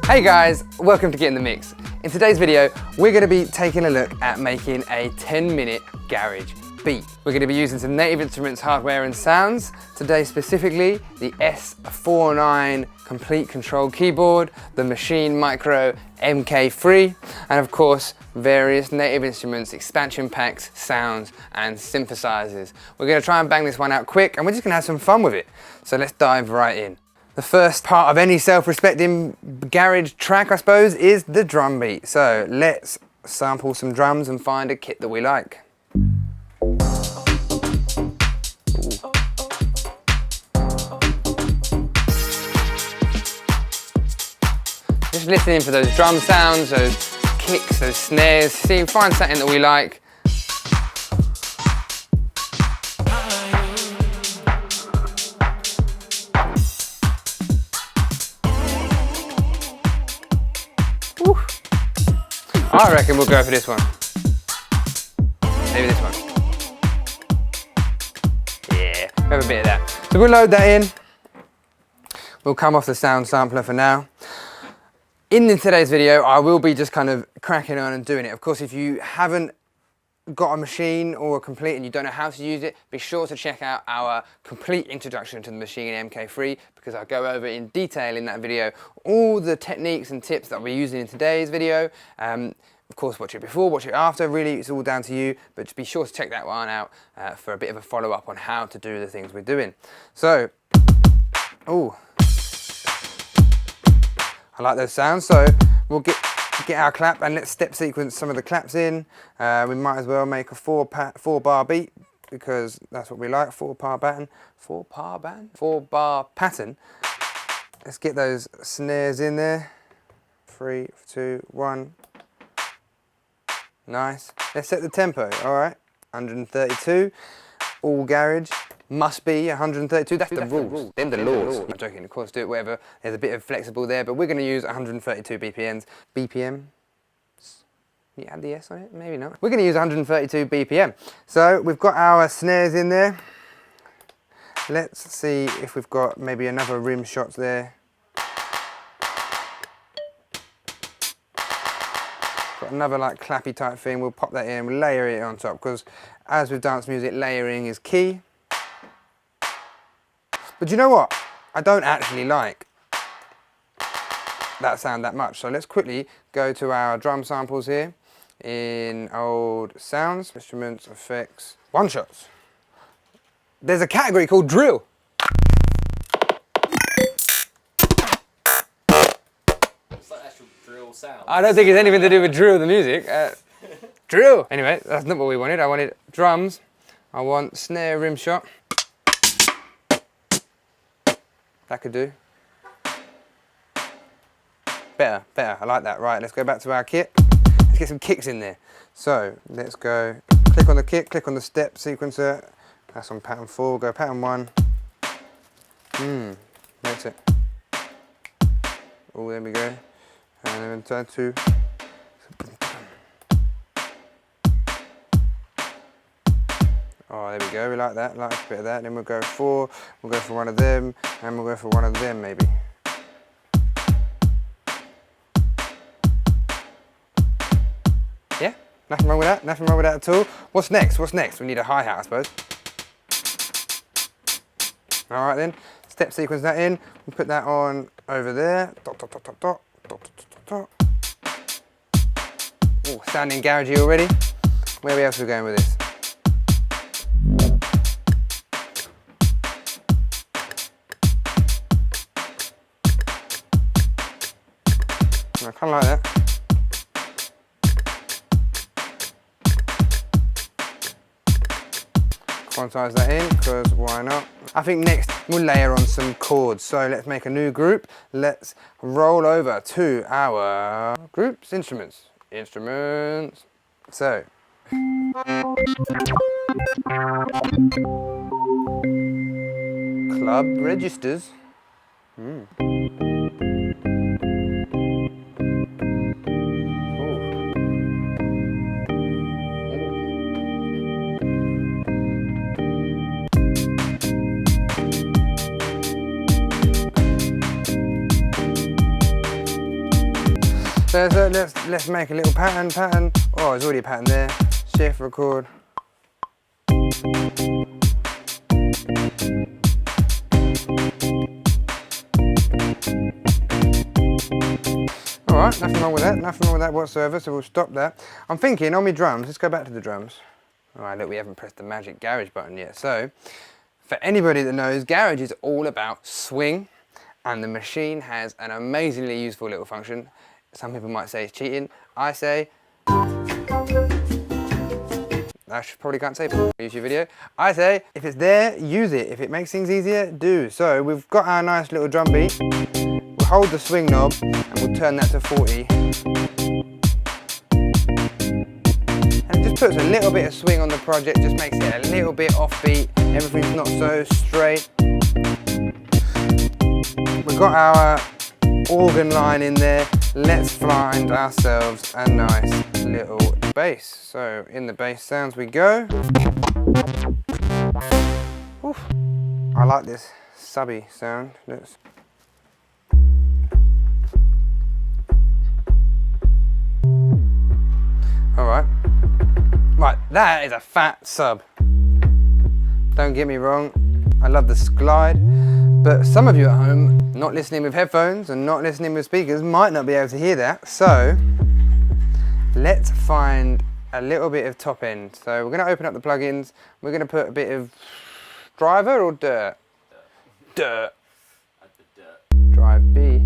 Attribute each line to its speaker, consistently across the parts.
Speaker 1: Hey guys, welcome to Get in the Mix. In today's video, we're going to be taking a look at making a 10-minute garage beat. We're going to be using some Native Instruments hardware and sounds. Today specifically, the S49 Complete Control keyboard, the Maschine MIKRO MK3, and of course, various Native Instruments, expansion packs, sounds, and synthesizers. We're going to try and bang this one out quick, and we're just going to have some fun with it. So let's dive right in. The first part of any self-respecting garage track, I suppose, is the drum beat. So let's sample some drums and find a kit that we like. Just listening for those drum sounds, those kicks, those snares, find something that we like. I reckon we'll go for this one. Maybe this one. Yeah, we have a bit of that. So we'll load that in. We'll come off the sound sampler for now. In today's video, I will be just kind of cracking on and doing it. Of course, if you haven't got a machine or a Complete and you don't know how to use it, be sure to check out our complete introduction to the Maschine MK3, because I'll go over in detail in that video all the techniques and tips that I'll be using in today's video. Of course, watch it before, watch it after, really it's all down to you, but just be sure to check that one out for a bit of a follow-up on how to do the things we're doing. So, I like those sounds, so we'll get our clap and let's step sequence some of the claps in. We might as well make a four bar beat, because that's what we like, four bar pattern. Let's get those snares in there. 3, 2, 1. Nice. Let's set the tempo, all right. 132, all garage. Must be 132, that's the rules, then the laws. I'm joking, of course, do it whatever. There's a bit of flexible there, but we're going to use 132 BPMs. BPM? You add the S on it? Maybe not. We're going to use 132 BPM. So we've got our snares in there. Let's see if we've got maybe another rim shots there. Got another like clappy type thing. We'll pop that in, we'll layer it on top, because as with dance music, layering is key. But you know what? I don't actually like that sound that much. So let's quickly go to our drum samples here in old sounds, instruments, effects, one shots. There's a category called drill.
Speaker 2: It's like actual drill sound.
Speaker 1: I don't think it's anything to do with drill, the music. Drill! Anyway, that's not what we wanted. I wanted drums. I want snare rim shot. That could do. Better, I like that. Right, let's go back to our kit. Let's get some kicks in there. So, let's go, click on the kick, click on the step sequencer. That's on pattern 4, go pattern 1. That's it. Oh, there we go. And then turn 2. Oh, there we go, we like that, like a bit of that. Then we'll go 4, we'll go for one of them, and we'll go for one of them maybe. Yeah, nothing wrong with that, nothing wrong with that at all. What's next, We need a hi-hat, I suppose. All right then, step sequence that in, we'll put that on over there. Dot, dot, dot, dot, dot, dot, dot, dot, dot. Oh, sounding garagey already. Where else are we going with this? I kind of like that. Quantize that in, because why not? I think next we'll layer on some chords. So let's make a new group. Let's roll over to our groups, instruments. So. Club registers. So let's make a little pattern. Oh, there's already a pattern there. Shift, record. Alright, nothing wrong with that whatsoever, so we'll stop that. I'm thinking on my drums, let's go back to the drums. Alright, look, we haven't pressed the magic garage button yet. So, for anybody that knows, garage is all about swing, and the Maschine has an amazingly useful little function. Some people might say it's cheating. I say, I probably can't say for a YouTube video. I say, if it's there, use it. If it makes things easier, do. So we've got our nice little drum beat. We'll hold the swing knob and we'll turn that to 40. And it just puts a little bit of swing on the project, just makes it a little bit offbeat. Everything's not so straight. We've got our organ line in there. Let's find ourselves a nice little bass. So in the bass sounds we go. Oof. I like this subby sound. Let's. Alright. Right, that is a fat sub. Don't get me wrong, I love the glide. But some of you at home, not listening with headphones and not listening with speakers, might not be able to hear that. So, let's find a little bit of top end. So we're going to open up the plugins. We're going to put a bit of driver or dirt? Dirt. Drive B.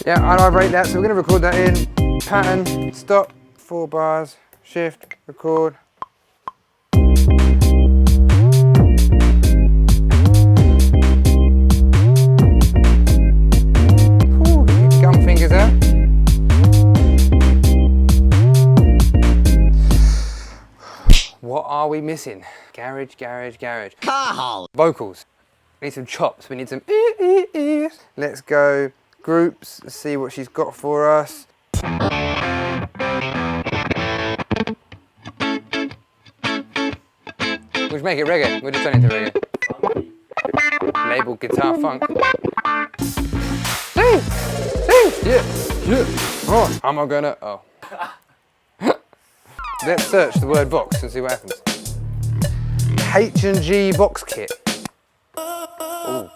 Speaker 1: Yeah, I rate that, so we're going to record that in. Pattern, stop, 4 bars, shift, record. Ooh, get your gum fingers out. What are we missing? Garage. Vocals. We need some chops, we need some Let's go. Groups, let's see what she's got for us. We'll just make it reggae, we'll just turn it into reggae. Label guitar funk. Sing! Yeah. Oh, am I gonna, oh. Let's search the word box and see what happens. H&G box kit. Ooh.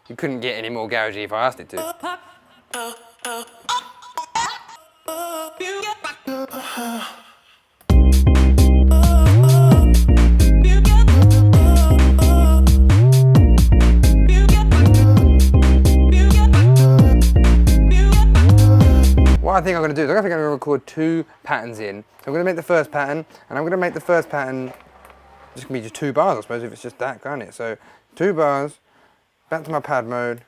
Speaker 1: You couldn't get any more garagey if I asked it to. What I think I'm going to do is I think I'm going to record 2 patterns in. So I'm going to make the first pattern, and I'm going to make the first pattern, just going to be just 2 bars I suppose if it's just that, can't it? So 2 bars. Back to my pad mode.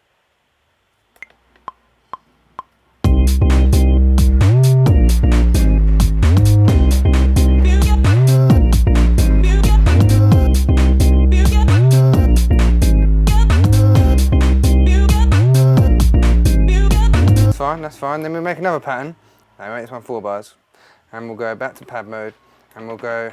Speaker 1: That's fine. Then we'll make another pattern. No, wait, it's on 4 bars. And we'll go back to pad mode. And we'll go.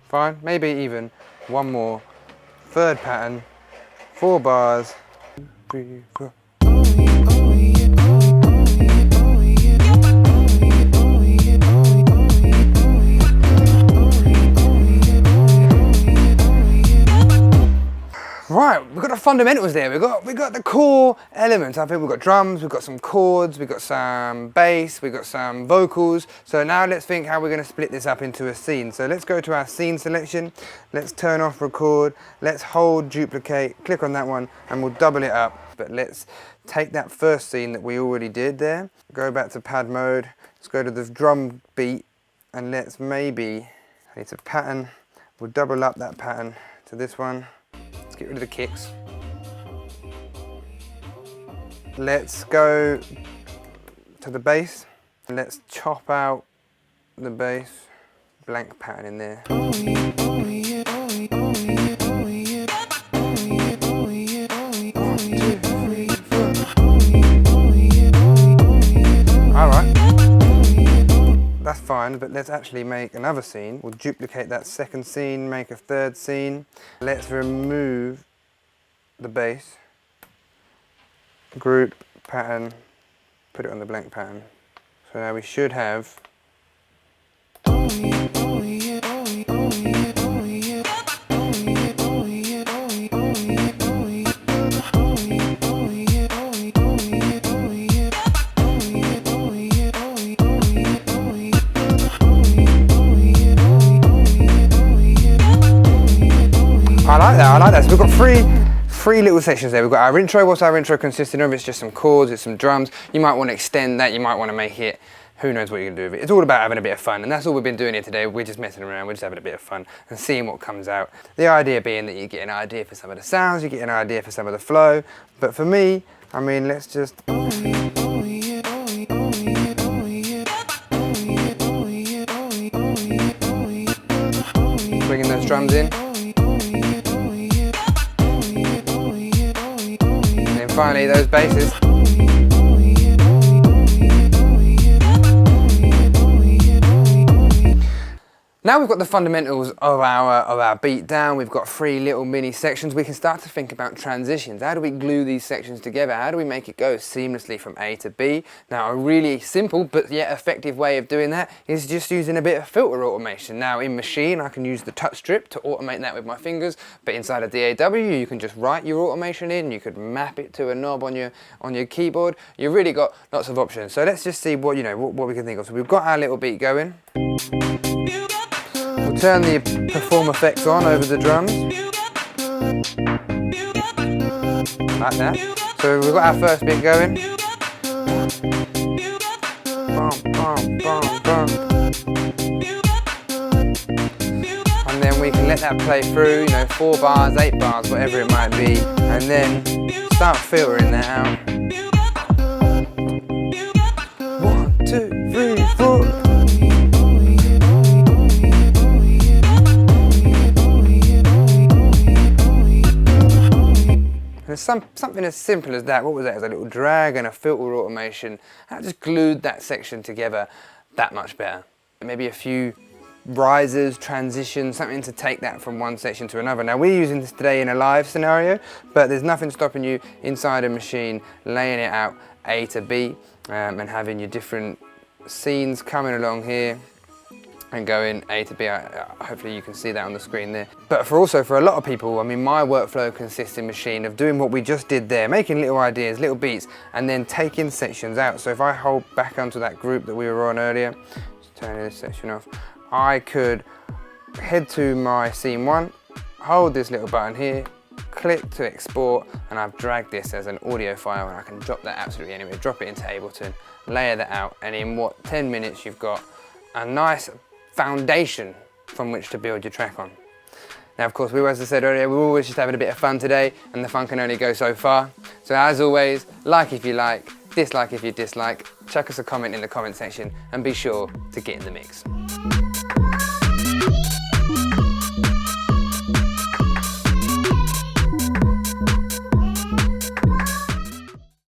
Speaker 1: Fine, maybe even one more. 3rd pattern, 4 bars. 3, 4. Right, we've got the fundamentals there. We've got the core elements. I think we've got drums, we've got some chords, we've got some bass, we've got some vocals. So now let's think how we're going to split this up into a scene. So let's go to our scene selection. Let's turn off record. Let's hold duplicate, click on that one, and we'll double it up. But let's take that first scene that we already did there, go back to pad mode. Let's go to the drum beat, and let's maybe, I need a pattern. We'll double up that pattern to this one. get rid of the kicks. Let's go to the bass. Let's chop out the bass. Blank pattern in there. Alright, that's fine, but let's actually make another scene. We'll duplicate that second scene, make a third scene. Let's remove the bass, group, pattern, put it on the blank pattern. So now we should have I like that. So we've got three little sections there. We've got our intro. What's our intro consisting of? It's just some chords, it's some drums. You might want to extend that, you might want to make it, who knows what you can do with it. It's all about having a bit of fun, and that's all we've been doing here today. We're just messing around, we're just having a bit of fun and seeing what comes out. The idea being that you get an idea for some of the sounds, you get an idea for some of the flow. But for me, I mean, let's just... bringing those drums in. And then finally those basses. Now we've got the fundamentals of our beat down, we've got 3 little mini sections, we can start to think about transitions. How do we glue these sections together? How do we make it go seamlessly from A to B? Now a really simple but yet effective way of doing that is just using a bit of filter automation. Now in Maschine I can use the touch strip to automate that with my fingers, but inside of DAW you can just write your automation in, you could map it to a knob on your keyboard. You've really got lots of options. So let's just see what we can think of. So we've got our little beat going. We'll turn the perform effects on over the drums. Like that. So we've got our first bit going. Bum, bum, bum, bum. And then we can let that play through, 4 bars, 8 bars, whatever it might be. And then start filtering that out. 1, 2, 3, 4. Something as simple as that. What was that? It was a little drag and a filter automation. That just glued that section together that much better. Maybe a few risers, transitions, something to take that from one section to another. Now we're using this today in a live scenario, but there's nothing stopping you inside a Maschine laying it out A to B and having your different scenes coming along here and going A to B. Hopefully you can see that on the screen there. But for a lot of people, I mean, my workflow consists in Maschine of doing what we just did there, making little ideas, little beats, and then taking sections out. So if I hold back onto that group that we were on earlier, just turning this section off, I could head to my scene 1, hold this little button here, click to export, and I've dragged this as an audio file, and I can drop that absolutely anywhere, drop it into Ableton, layer that out, and in 10 minutes you've got a nice foundation from which to build your track on. Now of course, as I said earlier, we're always just having a bit of fun today, and the fun can only go so far. So as always, like if you like, dislike if you dislike, chuck us a comment in the comment section, and be sure to get in the mix.